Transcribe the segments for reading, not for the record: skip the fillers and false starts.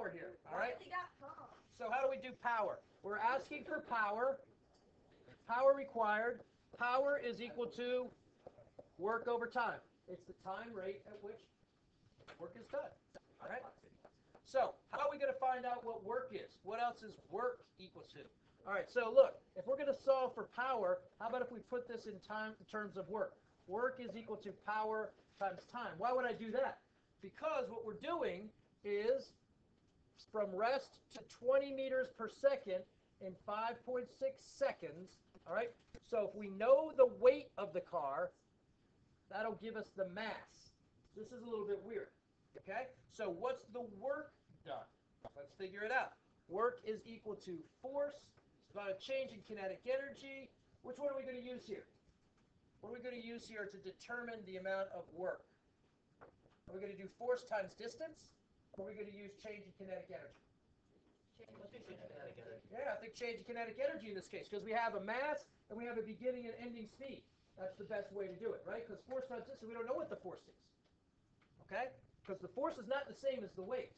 power here. All right? They got calm. So how do we do power? We're asking for power. Power required. Power is equal to work over time. It's the time rate at which work is done. All right? So how are we going to find out what work is? What else is work equal to? All right, so look, if we're going to solve for power, how about if we put this in terms of work? Work is equal to power times time. Why would I do that? Because what we're doing is from rest to 20 meters per second in 5.6 seconds. All right, so if we know the weight of the car, that'll give us the mass. This is a little bit weird. Okay, so what's the work done? Let's figure it out. Work is equal to force. It's about a change in kinetic energy. Which one are we going to use here? What are we going to use here to determine the amount of work? Are we going to do force times distance? Or are we going to use change in kinetic energy? Yeah, I think change in kinetic energy in this case, because we have a mass and we have a beginning and ending speed. That's the best way to do it, right? Because force times distance, we don't know what the force is. Okay? Because the force is not the same as the weight.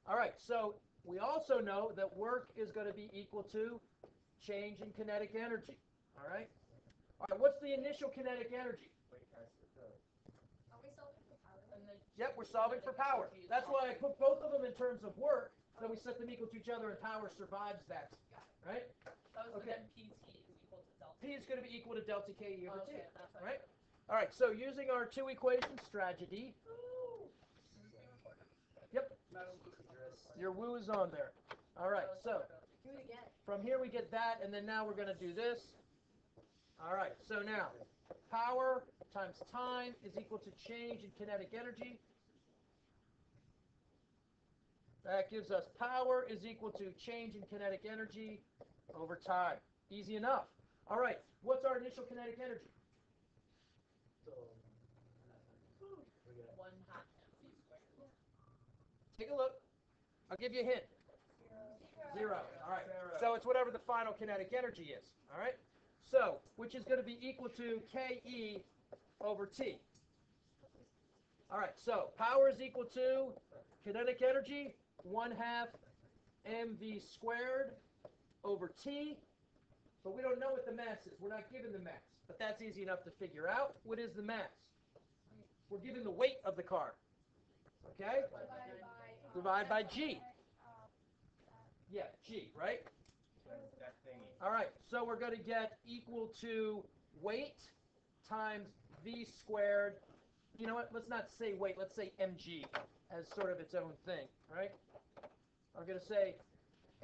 All right, so we also know that work is going to be equal to change in kinetic energy. All right? All right, what's the initial kinetic energy? Are we solving for power? Yep, we're solving for power. That's why I put both of them in terms of work, so we set them equal to each other and power survives that. Right? Okay. PT is equal to delta. P is going to be equal to delta K over T. Okay, that's All right? All right, so using our two equation strategy. Yep. Your woo is on there. All right, so Do it again. from here we get that, and then now we're going to do this. All right, so now power times time is equal to change in kinetic energy. That gives us power is equal to change in kinetic energy over time. Easy enough. All right, what's our initial kinetic energy? 1/2 mv squared. Take a look. I'll give you a hint. 0. All right. So it's whatever the final kinetic energy is. All right. So, which is going to be equal to Ke over T. All right. So power is equal to kinetic energy 1/2 mv squared over T. But we don't know what the mass is. We're not given the mass. But that's easy enough to figure out. What is the mass? We're given the weight of the car. Okay? Divide by G. Yeah, G, right? All right, so we're going to get equal to weight times V squared. You know what? Let's not say weight. Let's say mg as sort of its own thing, right? I'm going to say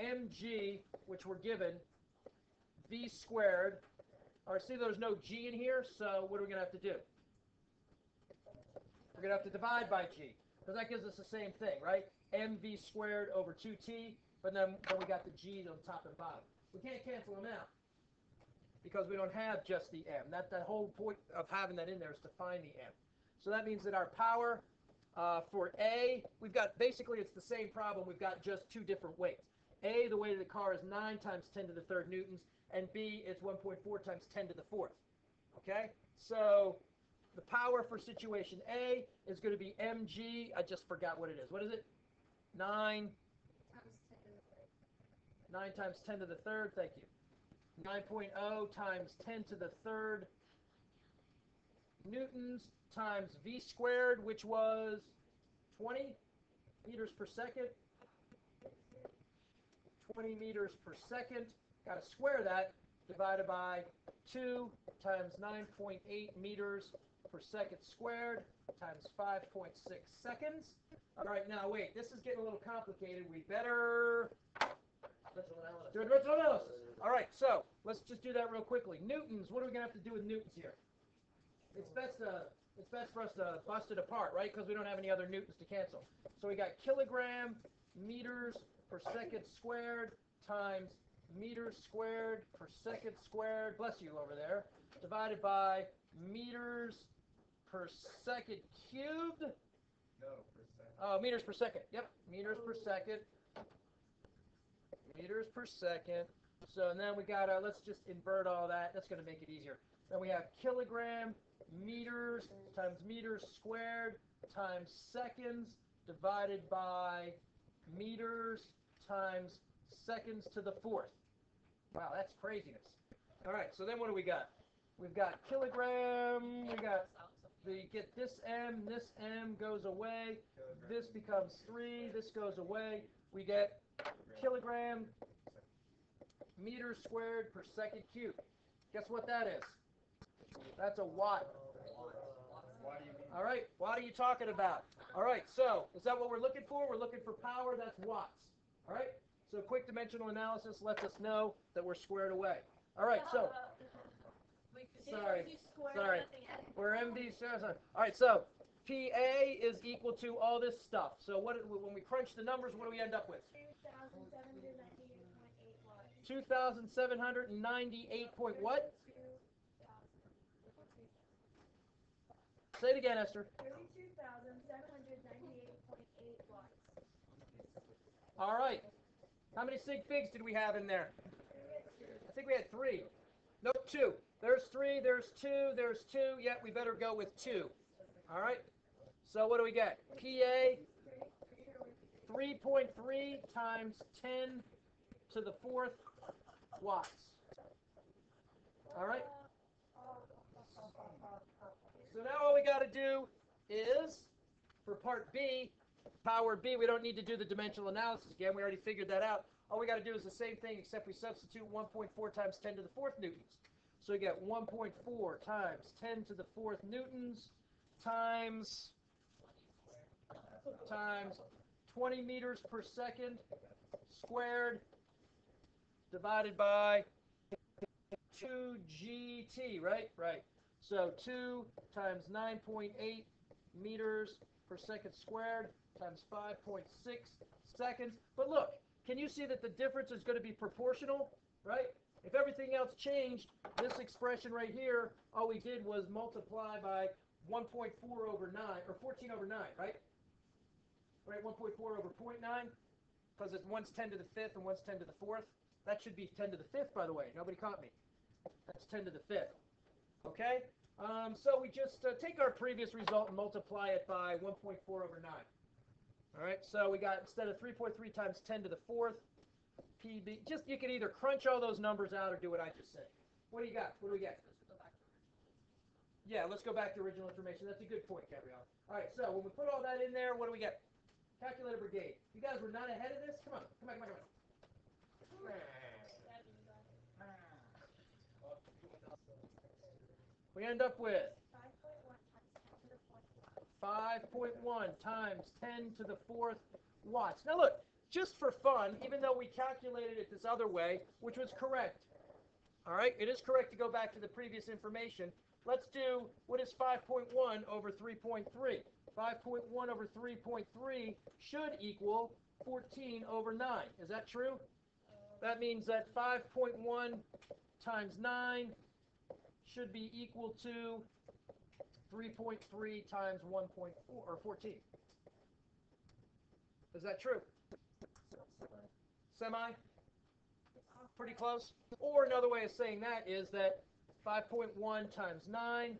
mg, which we're given, V squared. All right, see there's no G in here, so what are we going to have to do? We're going to have to divide by G, because that gives us the same thing, right? mv squared over 2t, but then we got the G on top and bottom. We can't cancel them out, because we don't have just the m. The whole point of having that in there is to find the m. So that means that our power for A, we've got, basically it's the same problem, we've got just two different weights. A, the weight of the car is 9 times 10 to the third newtons, and B, it's 1.4 times 10 to the fourth. Okay? So the power for situation A is going to be mg, I just forgot what it is. What is it? 9 times 10 to the third, thank you. 9.0 times 10 to the third newtons times V squared, which was 20 meters per second. 20 meters per second. Got to square that, divided by 2 times 9.8 meters per second squared times 5.6 seconds. All right, now wait, this is getting a little complicated. We better do a differential analysis. All right, so let's just do that real quickly. Newtons, what are we going to have to do with newtons here? It's best for us to bust it apart, right? Because we don't have any other newtons to cancel. So we got kilogram meters per second squared times meters squared per second squared, bless you over there, divided by meters per second cubed. No, percent. Oh, meters per second. Yep, meters per second. Meters per second. So and then we got, let's just invert all that. That's going to make it easier. Then we have kilogram meters times meters squared times seconds divided by meters times seconds to the fourth. Wow, that's craziness. All right, so then what do we got? We've got kilogram, we got get this M goes away, this becomes 3, this goes away. We get kilogram meters squared per second cubed. Guess what that is? That's a watt. Why do you mean? All right, what are you talking about? All right, so is that what we're looking for? We're looking for power, that's watts. All right, so quick dimensional analysis lets us know that we're squared away. All right, so, sorry, we're MD. All right, so PA is equal to all this stuff. So when we crunch the numbers, what do we end up with? 2,798 point what? Say it again, Esther. 32,798.8 watts. All right. How many sig figs did we have in there? I think we had 3. Nope, 2. There's 3, there's 2, there's 2. Yeah, we better go with 2. All right. So what do we get? PA 3.3 times 10 to the 4th watts. All right. So now all we got to do is, for part B, power B, we don't need to do the dimensional analysis again. We already figured that out. All we got to do is the same thing, except we substitute 1.4 times 10 to the 4th newtons. So we get 1.4 times 10 to the 4th newtons times 20 meters per second squared divided by 2 GT, right? Right. So 2 times 9.8 meters per second squared times 5.6 seconds. But look, can you see that the difference is going to be proportional, right? If everything else changed, this expression right here, all we did was multiply by 1.4 over 9, or 14 over 9, right? Right, 1.4 over 0.9, because one's 10 to the 5th and one's 10 to the 4th. That should be 10 to the 5th, by the way. Nobody caught me. That's 10 to the 5th. Okay? So we just take our previous result and multiply it by 1.4 over 9. All right, so we got, instead of 3.3 times 10 to the 4th, PB, you can either crunch all those numbers out or do what I just said. What do you got? What do we get? Yeah, let's go back to original information. That's a good point, Gabrielle. All right, so when we put all that in there, what do we get? Calculator brigade. You guys were not ahead of this? Come on, come on, come on, come on. We end up with 5.1 times 10 to the 4th watts. Now look, just for fun, even though we calculated it this other way, which was correct, all right, it is correct to go back to the previous information. Let's do, what is 5.1 over 3.3? 5.1 over 3.3 should equal 14 over 9. Is that true? That means that 5.1 times 9 should be equal to 3.3 times 1.4, or 14. Is that true? Semi? Pretty close? Or another way of saying that is that 5.1 times 9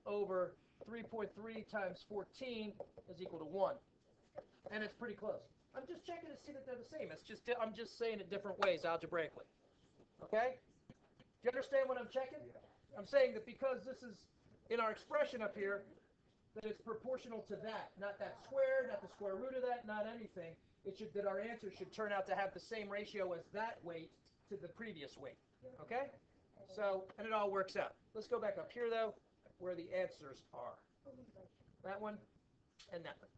over 3.3 times 14 is equal to 1. And it's pretty close. I'm just checking to see that they're the same. I'm just saying it different ways algebraically. Okay? Do you understand what I'm checking? I'm saying that because this is in our expression up here, that it's proportional to that, not that square, not the square root of that, not anything. It should, that our answer should turn out to have the same ratio as that weight to the previous weight. Okay? So, and it all works out. Let's go back up here though, where the answers are. That one and that one.